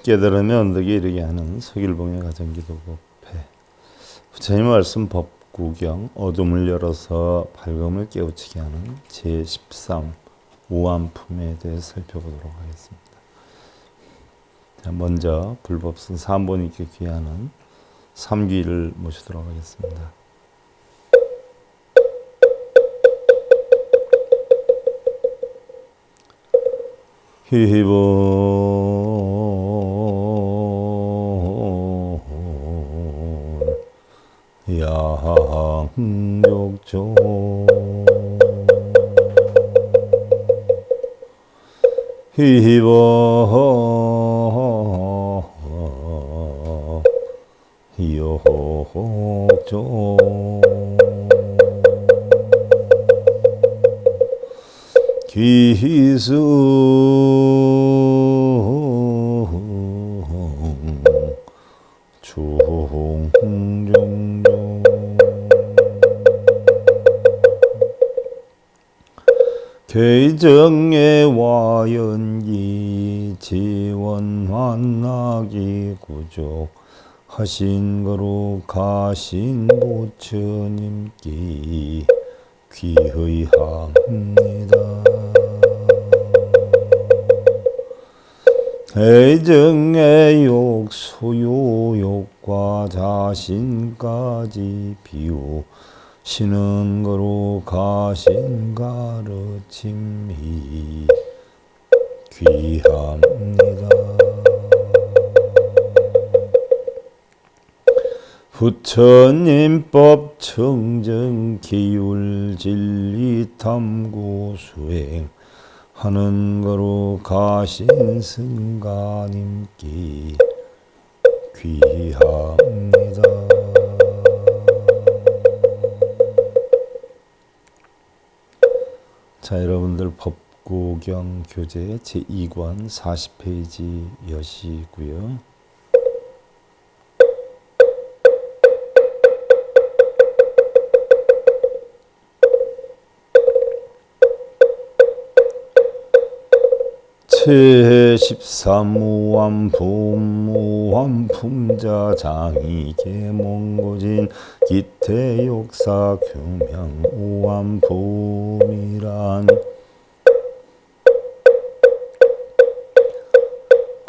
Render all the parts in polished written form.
깨달음의 언덕에 이르게 하는 서길봉의 가정기도법회. 부처님 말씀 법구경 어둠을 열어서 밝음을 깨우치게 하는 제13 오한품에 대해 살펴보도록 하겠습니다. 자, 먼저 불법승 삼보님께 귀하는 삼귀를 모시도록 하겠습니다. 희본 양족조 희본 욕조 기수 중종종 괴정의 와연기 지원환나기 구족 하신 거로 가신 부처님께 귀의합니다. 애정의 욕, 소유욕과 자신까지 비우시는 거로 가신 가르침이 귀합니다. 부처님법 청정 기율 진리 탐구 수행 하는 거로 가신 승가님께 귀합니다. 자, 여러분들 법구경 교재 제2권 40페이지 여시고요. 제13무한품자 장이계몽고진 기태욕사 규명 우한품이란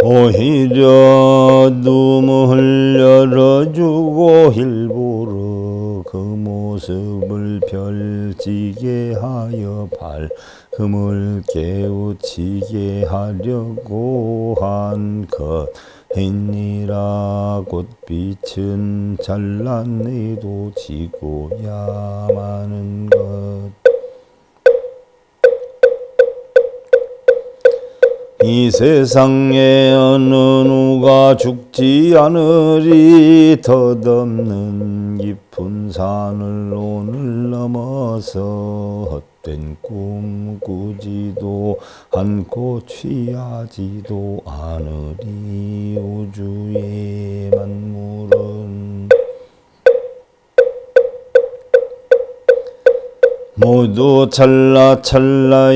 오히려 눈을 열어주고 일부러 그 모습을 별지게 하여 밝음을 깨우치게 하려고 한 것이니라. 꽃빛은 잘난이도 지고야 마는 것. 이 세상에 어느 누가 죽지 않으리. 덧없는 깊은 산을 오늘 넘어서 헛된 꿈 꾸지도 않고 취하지도 않으리. 우주의 만물은 모두 찰나찰나에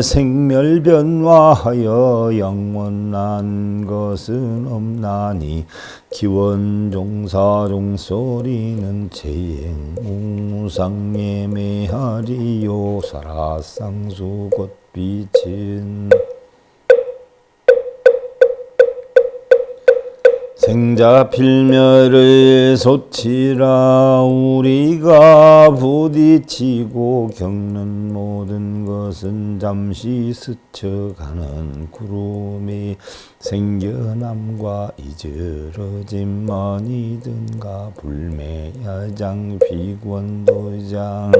생멸변화하여 영원한 것은 없나니 기원종사종소리는 재행무상예매하리요. 사라상수 꽃빛은 생자필멸의 소치라. 우리가 부딪히고 겪는 모든 것은 잠시 스쳐가는 구름이 생겨남과 이저러짐만이든가 불매야장 비권도장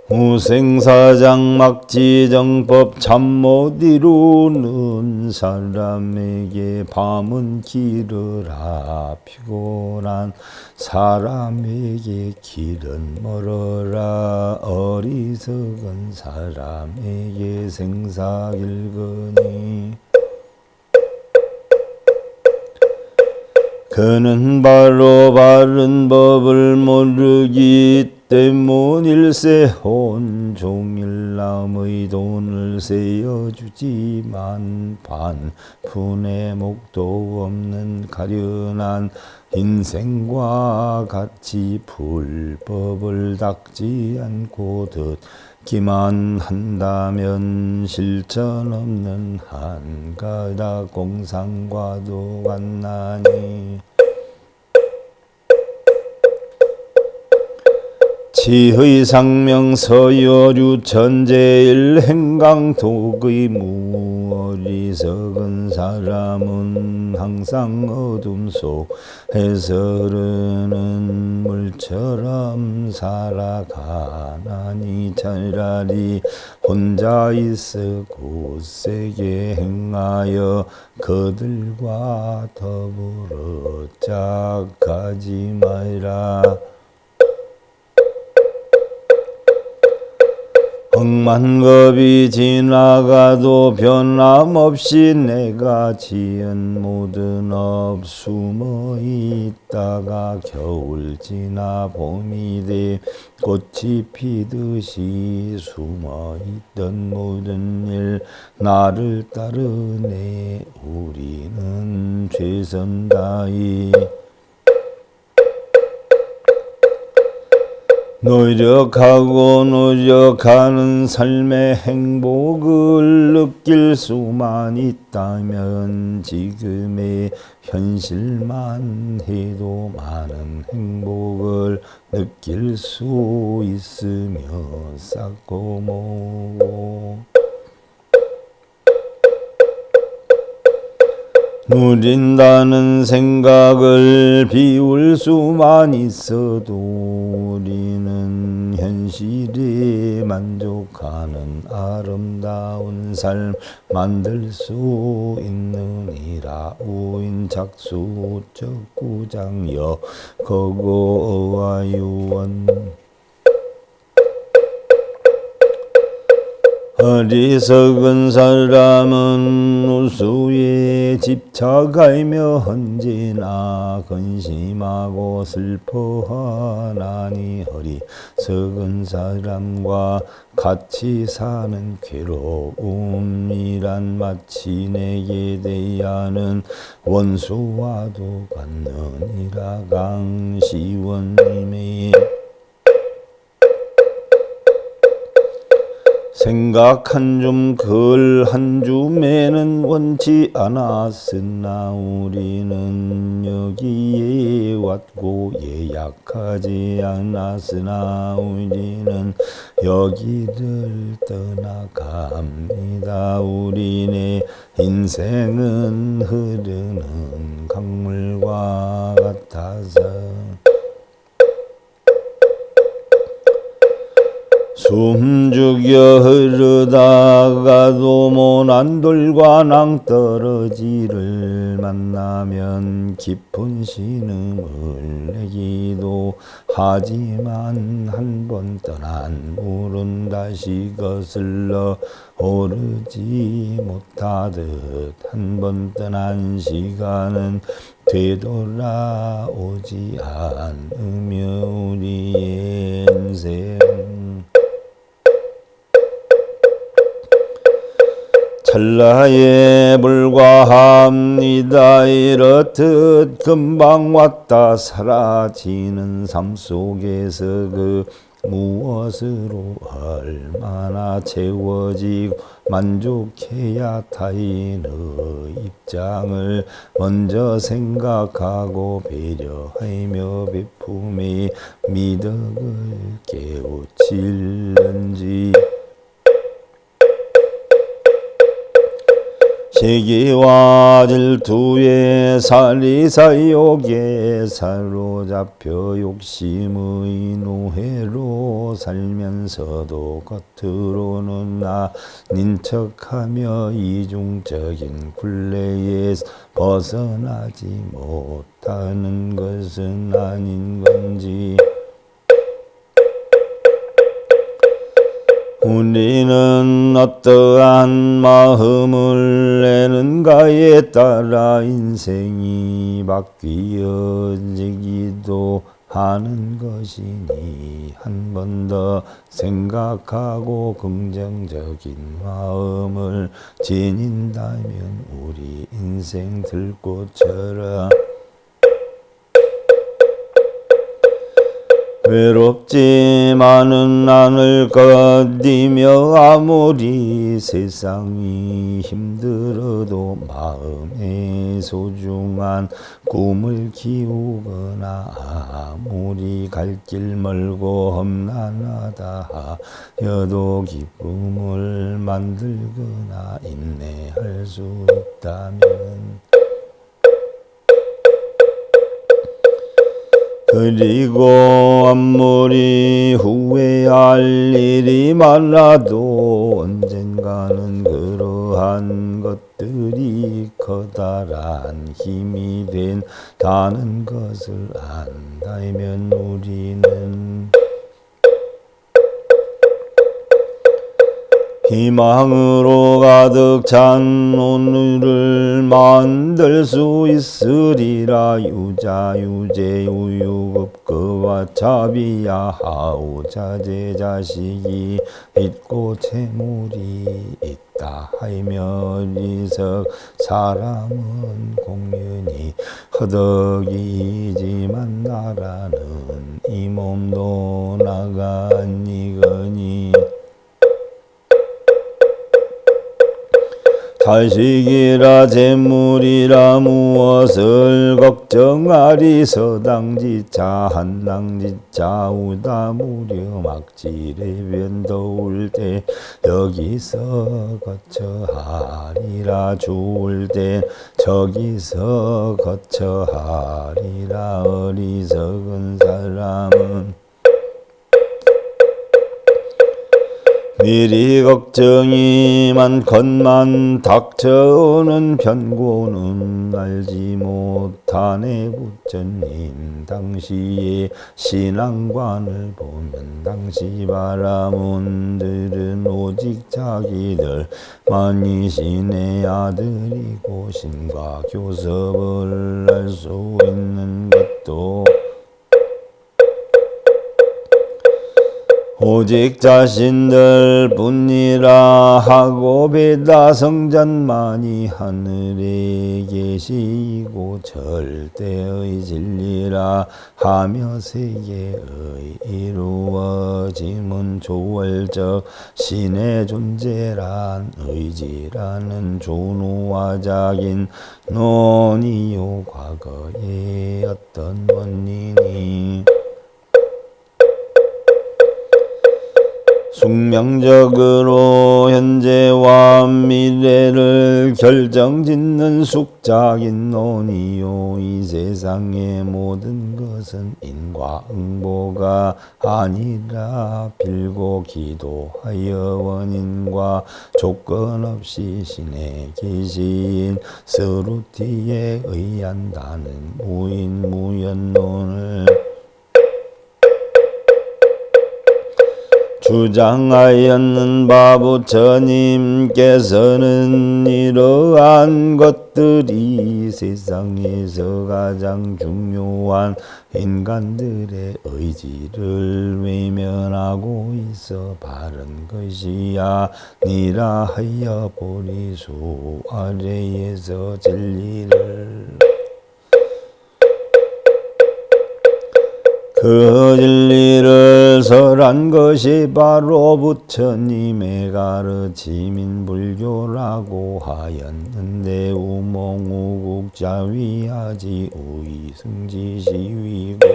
우생사장 막지정법 참 못 이루는 사람에게 밤은 길어라. 피곤한 사람에게 길은 멀어라. 어리석은 사람에게 생사 길거니 그는 바로 바른 법을 모르기 때문 일세 온종일 남의 돈을 세어주지만 반푼의 목도 없는 가련한 인생과 같이 불법을 닦지 않고 듣기만 한다면 실천 없는 한 가닥 공상과도 같나니 지의상명 서여류 천재일 행강독의 무어리석은 사람은 항상 어둠 속에서 흐르는 물처럼 살아가나니 차라리 혼자 있어 굳세게 행하여 그들과 더불어 짝하지 마라. 억만겁이 지나가도 변함없이 내가 지은 모든 업 숨어 있다가 겨울 지나 봄이 돼 꽃이 피듯이 숨어 있던 모든 일 나를 따르네. 우리는 최선 다해 노력하고 노력하는 삶의 행복을 느낄 수만 있다면 지금의 현실만 해도 많은 행복을 느낄 수 있으며 쌓고 모으고 누린다는 생각을 비울 수만 있어도 우리는 현실에 만족하는 아름다운 삶 만들 수 있느니라. 우인작수 적구장여 거고어와유원 어리석은 사람은 우수에 집착하며 언제나 근심하고 슬퍼하나니 어리석은 사람과 같이 사는 괴로움이란 마치 내게 대하는 원수와도 같느니라. 강시원님의 생각 한 줌, 글 한 줌에는 원치 않았으나 우리는 여기에 왔고 예약하지 않았으나 우리는 여기를 떠나갑니다. 우리네 인생은 흐르는 강물과 같아서 숨죽여 흐르다가도 모난 돌과 낭떠러지를 만나면 깊은 신음을 내기도 하지만 한 번 떠난 물은 다시 거슬러 오르지 못하듯 한 번 떠난 시간은 되돌아오지 않으며 우리의 인생 찰나에 불과합니다. 이렇듯 금방 왔다 사라지는 삶 속에서 그 무엇으로 얼마나 채워지고 만족해야 타인의 입장을 먼저 생각하고 배려하며 베품의 미덕을 깨우칠는지 시기와 질투에 사리사욕에 사로잡혀 욕심의 노예로 살면서도 겉으로는 아닌 척하며 이중적인 굴레에서 벗어나지 못하는 것은 아닌 건지 우리는 어떠한 마음을 내는가에 따라 인생이 바뀌어지기도 하는 것이니 한 번 더 생각하고 긍정적인 마음을 지닌다면 우리 인생 들꽃처럼 외롭지만은 않을 건디며 아무리 세상이 힘들어도 마음에 소중한 꿈을 키우거나 아무리 갈 길 멀고 험난하다 하여도 기쁨을 만들거나 인내할 수 있다면 그리고 아무리 후회할 일이 많아도 언젠가는 그러한 것들이 커다란 힘이 된다는 것을 안다면 우리는 희망으로 가득 찬 오늘을 만들 수 있으리라. 유자유제 유유급급와 차비야 하우 자제 자식이 있고 재물이 있다 하며 어리석 사람은 공연히 허덕이지만 나라는 이 몸도 나가니거니 자식이라 재물이라 무엇을 걱정하리. 서당지차 한당지차 우다무려 막지레 변 더울 때 여기서 거처하리라. 추울 때 저기서 거처하리라. 어리석은 사람은 미리 걱정이 많건만 닥쳐오는 변고는 알지 못하네. 부처님 당시의 신앙관을 보면 당시 바라문들은 오직 자기들만이 신의 아들이고 신과 교섭을 할 수 있는 것도 오직 자신들 뿐이라 하고 배다성전만이 하늘에 계시고 절대의 진리라 하며 세계의 이루어짐은 초월적 신의 존재란 의지라는 존우화작인 논이요. 과거의 어떤 원인이 숙명적으로 현재와 미래를 결정짓는 숙작인 논이요. 이 세상의 모든 것은 인과응보가 아니라 빌고 기도하여 원인과 조건 없이 신의 계시인 스루티에 의한다는 무인무연론을 주장하였는 바부처님께서는 이러한 것들이 세상에서 가장 중요한 인간들의 의지를 외면하고 있어 바른 것이 아니라 하여 보리수 아래에서 진리를 그 진리를 설한 것이 바로 부처님의 가르침인 불교라고 하였는데 우몽우국자위하지 우이승지시위고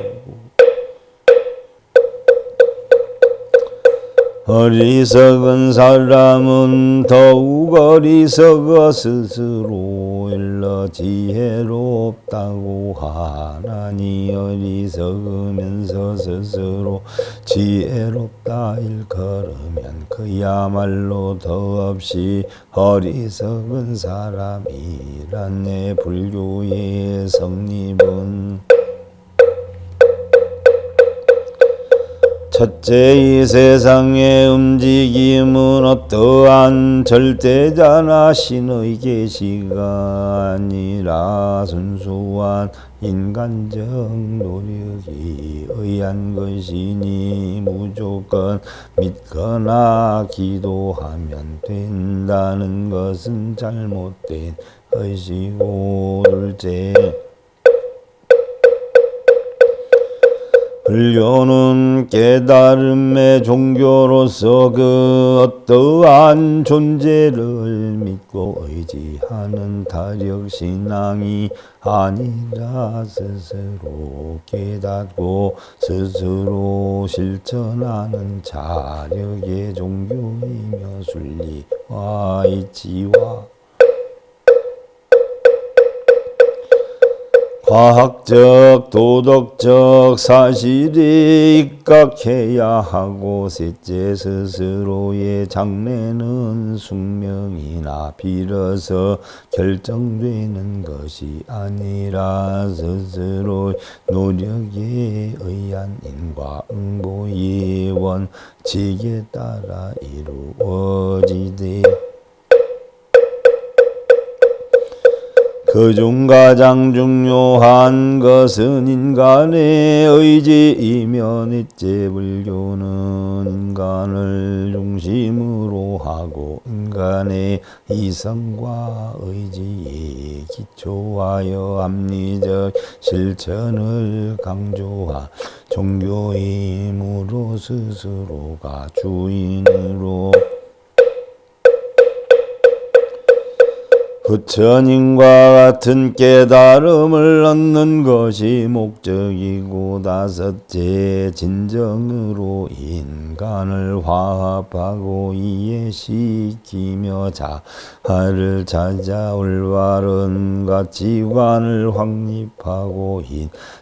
어리석은 사람은 더욱 어리석어 스스로 일러 지혜롭다고 하나니 어리석으면서 스스로 지혜롭다 일컬으면 그야말로 더없이 어리석은 사람이라네. 불교의 성립은 첫째 이 세상의 움직임은 어떠한 절대자나 신의 계시가 아니라 순수한 인간적 노력이 의한 것이니 무조건 믿거나 기도하면 된다는 것은 잘못된 것이고, 둘째 불교는 깨달음의 종교로서 그 어떠한 존재를 믿고 의지하는 타력신앙이 아니라 스스로 깨닫고 스스로 실천하는 자력의 종교이며 순리와 이치와 과학적, 도덕적 사실에 입각해야 하고, 셋째 스스로의 장래는 숙명이나 빌어서 결정되는 것이 아니라 스스로 노력에 의한 인과응보의 원칙에 따라 이루어지되, 그중 가장 중요한 것은 인간의 의지이며, 넷째 불교는 인간을 중심으로 하고 인간의 이성과 의지에 기초하여 합리적 실천을 강조한 종교이므로 스스로가 주인으로 부처님과 같은 깨달음을 얻는 것이 목적이고, 다섯째 진정으로 인간을 화합하고 이해시키며 자아를 찾아 올바른 가치관을 확립하고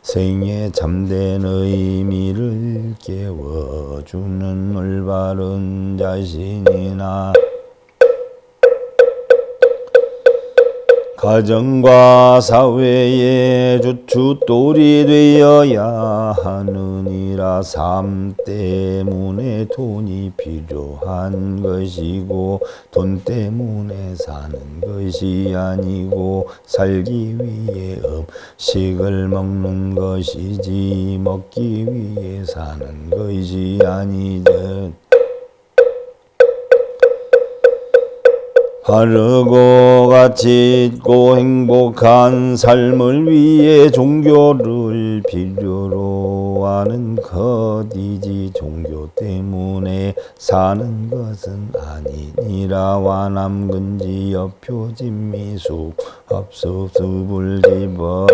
인생의 참된 의미를 깨워주는 올바른 자신이나 가정과 사회의 주춧돌이 되어야 하느니라. 삶 때문에 돈이 필요한 것이고, 돈 때문에 사는 것이 아니고, 살기 위해 음식을 먹는 것이지 먹기 위해 사는 것이 아니듯, 바르고 가치 있고 행복한 삶을 위해 종교를 필요로 하는 것이지 종교 때문에 사는 것은 아니니라. 와남근지 여표진미숙 합습수불지법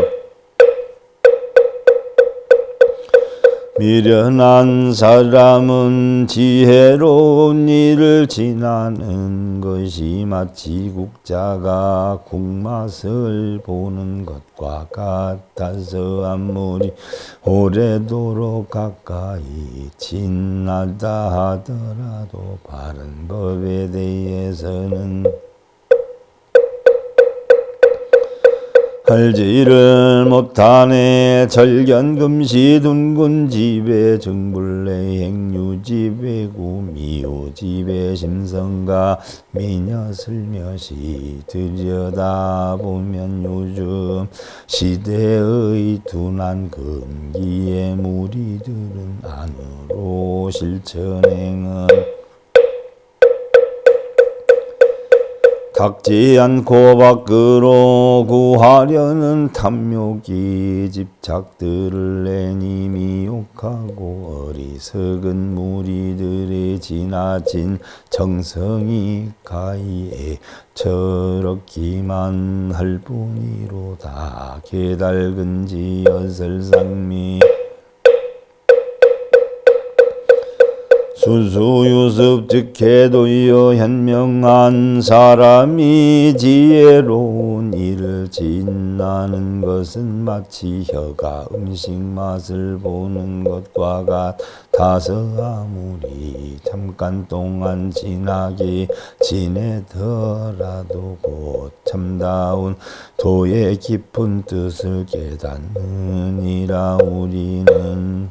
미련한 사람은 지혜로운 일을 지나는 것이 마치 국자가 국맛을 보는 것과 같아서 아무리 오래도록 가까이 지나다 하더라도 바른 법에 대해서는 알지를 못하네. 절견금시 둔군집에 정불내 행유집에 구미호집에 심성가 미녀슬며시 들여다보면 요즘 시대의 둔한 금기의 무리들은 안으로 실천행은 닦지 않고 밖으로 구하려는 탐욕이 집착들을 내니 미혹하고 어리석은 무리들의 지나친 정성이 가히에 저렇기만 할 뿐이로다. 깨달은지 여설상미 수수유습 즉해도여 현명한 사람이 지혜로운 일을 짓나는 것은 마치 혀가 음식 맛을 보는 것과 같아서 아무리 잠깐 동안 진하게 지내더라도 곧 참다운 도의 깊은 뜻을 깨닫느니라. 우리는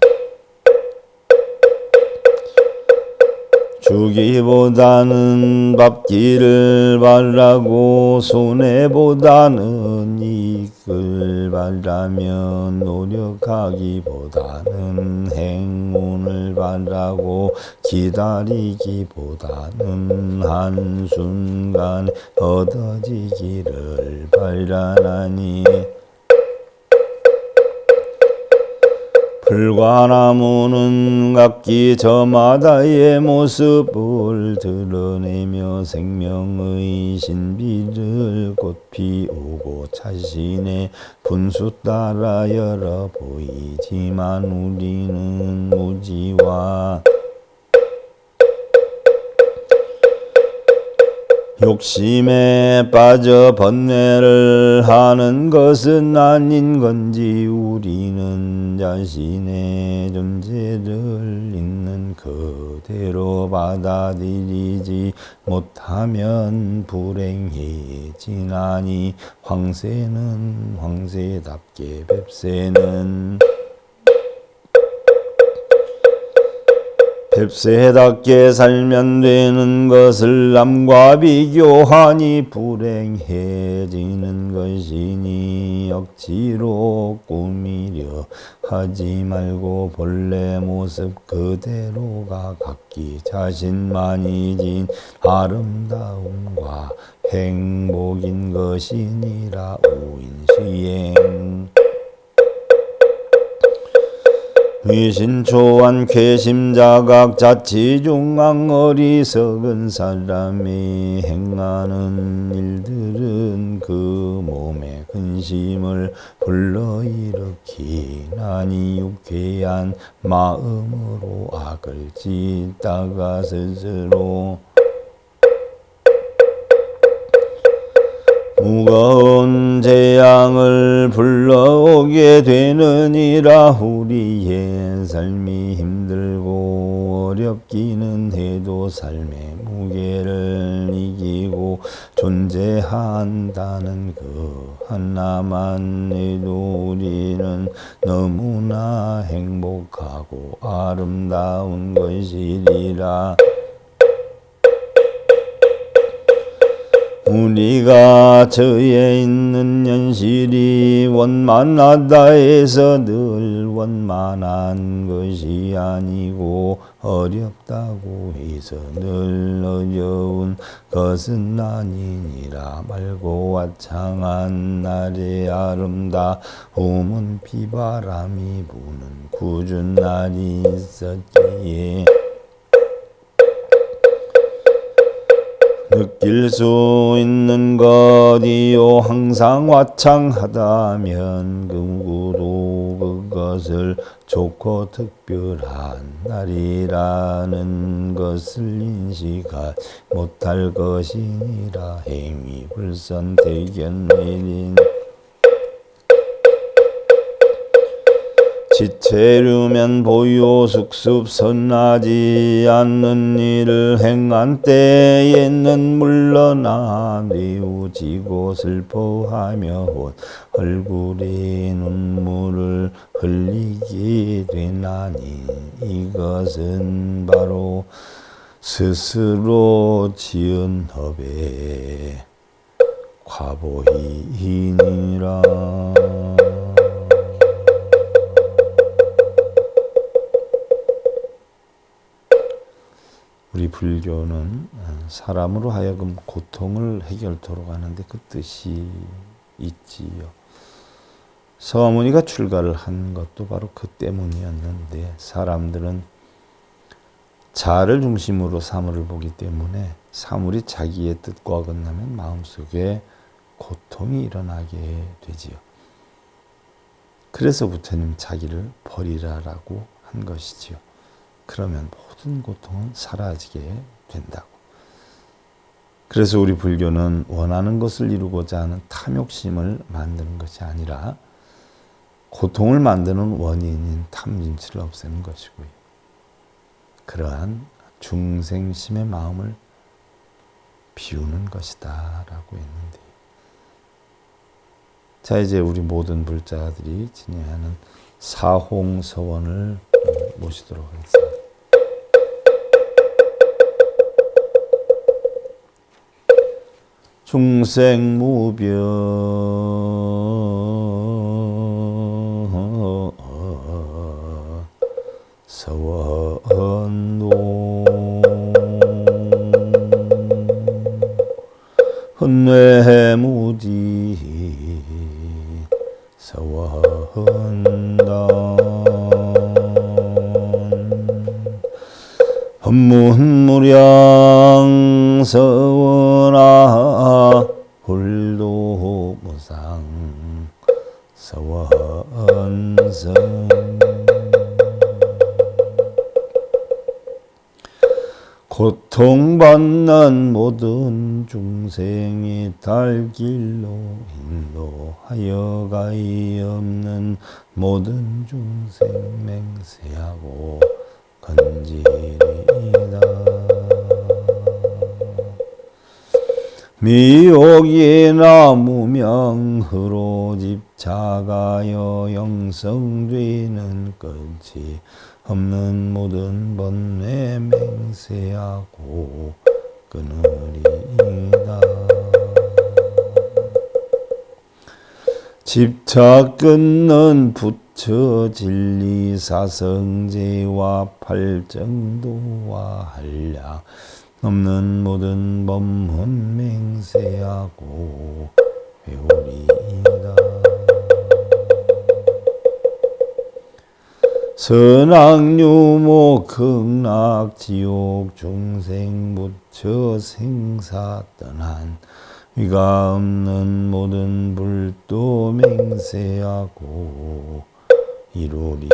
주기보다는 받기를 바라고 손해보다는 이익을 바라면 노력하기보다는 행운을 바라고 기다리기보다는 한순간에 얻어지기를 바라나니 불과나무는 각기 저마다의 모습을 드러내며 생명의 신비를 곧 피우고 자신의 분수 따라 열어 보이지만 우리는 무지와 욕심에 빠져 번뇌를 하는 것은 아닌 건지 우리는 자신의 존재를 있는 그대로 받아들이지 못하면 불행해지나니 황새는 황새답게 뱁새는 뱁새답게 살면 되는 것을 남과 비교하니 불행해지는 것이니 억지로 꾸미려 하지 말고 본래 모습 그대로가 각기 자신만이 진 아름다움과 행복인 것이니라. 오인시행 위신초한 쾌심자각 자치중앙 어리석은 사람이 행하는 일들은 그 몸의 근심을 불러일으키나니 유쾌한 마음으로 악을 짓다가 스스로 무거운 재앙을 불러오게 되느니라. 우리의 삶이 힘들고 어렵기는 해도 삶의 무게를 이기고 존재한다는 그 하나만 해도 우리는 너무나 행복하고 아름다운 것이리라. 우리가 처해 있는 현실이 원만하다 해서 늘 원만한 것이 아니고 어렵다고 해서 늘 어려운 것은 아니니라. 맑고 화창한 날의 아름다움은 비바람이 부는 궂은 날이 있었기에 느낄 수 있는 것이요 항상 화창하다면 그 누구도 그것을 좋고 특별한 날이라는 것을 인식하지 못할 것이니라. 행위 불선 대견 내린 지체류면 보요 숙습 선하지 않는 일을 행한 때에는 물러나 뉘우지고 슬퍼하며 얼굴에 눈물을 흘리게 되나니 이것은 바로 스스로 지은 업의 과보이니라. 우리 불교는 사람으로 하여금 고통을 해결토록 하는데 그 뜻이 있지요. 서가모니가 출가를 한 것도 바로 그 때문이었는데 사람들은 자를 중심으로 사물을 보기 때문에 사물이 자기의 뜻과 어긋나면 마음속에 고통이 일어나게 되지요. 그래서 부처님 자기를 버리라라고 한 것이지요. 그러면 모든 고통은 사라지게 된다고. 그래서 우리 불교는 원하는 것을 이루고자 하는 탐욕심을 만드는 것이 아니라 고통을 만드는 원인인 탐진치를 없애는 것이고요. 그러한 중생심의 마음을 비우는 것이다 라고 했는데, 자 이제 우리 모든 불자들이 지내야 하는 사홍서원을 모시도록 하겠습니다. 중생무변 서원도 헌뇌무지 서원단 헌문무량 서원아 홀도무상 서원성 고통받는 모든 중생이 달길로 인도하여 가이없는 모든 중생 맹세하고 건지리이다. 미혹이나 무명흐로 집착하여 영성되는 끝이 없는 모든 번뇌 맹세하고 끊으리이다. 집착 끊는 부처 진리 사성제와 팔정도와 한량 없는 모든 법문 맹세하고 배우리이다. 선악유모 극락지옥 중생 부처 생사 떠난 위가 없는 모든 불도 맹세하고 이루리이다.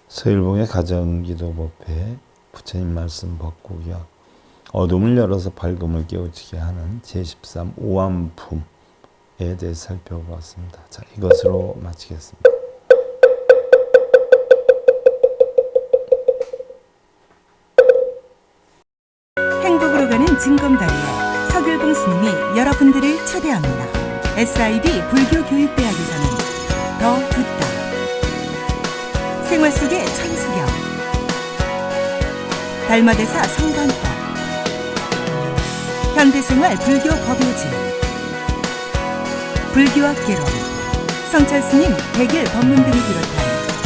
서일봉의 가정기도법회 부처님 말씀 법국이요. 어둠을 열어서 밝음을 깨우치게 하는 제13 오한품에 대해 살펴보았습니다. 자, 이것으로 마치겠습니다. 행복으로 가는 징검다리에 서길봉 스님이 여러분들을 초대합니다. SIB 불교교육대학에서는 더 듣다, 생활 속의 천수경, 달마대사 성관법, 현대생활 불교 법요지, 불교학 개론, 성철스님 백일 법문 등을 비롯한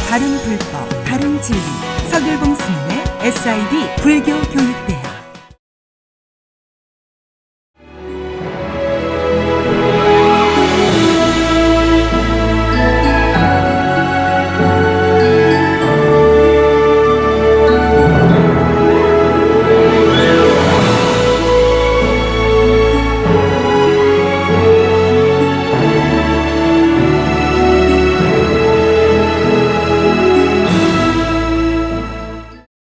다른 불법, 다른 진리, 서길봉 스님의 SIB 불교교육대